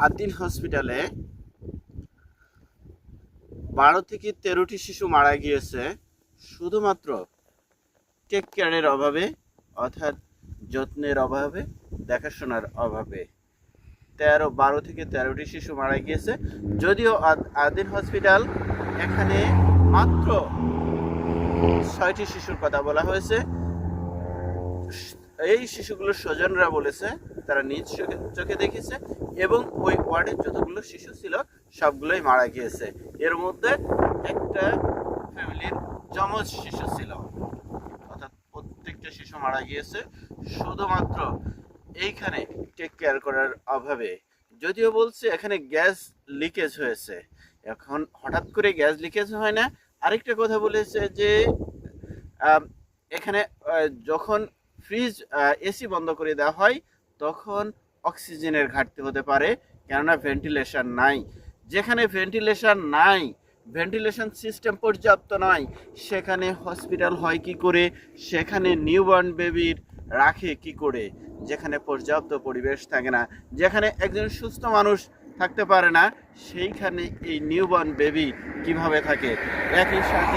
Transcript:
আদিন হসপিটালে 12 থেকে 13টি শিশু মারা গিয়েছে শুধুমাত্র টেক কেয়ারের অভাবে, অর্থাৎ যত্নের অভাবে, দেখাশোনার অভাবে। 12 থেকে 13টি শিশু মারা গিয়েছে। যদিও আদিন হসপিটাল এখানে মাত্র 6টি শিশুর কথা বলা হয়েছে। এই শিশুগুলোর স্বজনরা বলেছে তারা নিজ চোখে দেখেছে এবং ওই ওয়ার্ডে যতগুলো শিশু ছিল সবগুলোই মারা গিয়েছে। এর মধ্যে একটা ফ্যামিলির যমজ শিশু ছিল, অর্থাৎ প্রত্যেকটা শিশু মারা গিয়েছে শুধুমাত্র এইখানে টেক কেয়ার করার অভাবে। যদিও বলছে এখানে গ্যাস লিকেজ হয়েছে, এখন হঠাৎ করে গ্যাস লিকেজ হয় না। আরেকটা কথা বলেছে যে এখানে যখন ফ্রিজ এসি বন্ধ করে দেওয়া হয় তখন অক্সিজেনের ঘাটতি হতে পারে, কেননা ভেন্টিলেশন নাই। যেখানে ভেন্টিলেশন নাই, ভেন্টিলেশন সিস্টেম পর্যাপ্ত নয়, সেখানে হসপিটাল হয় কি করে, সেখানে নিউবর্ন বেবির রাখে কি করে, যেখানে পর্যাপ্ত পরিবেশ থাকে না, যেখানে একজন সুস্থ মানুষ থাকতে পারে না, সেইখানে এই নিউবর্ন বেবি কিভাবে থাকে। একই সাথে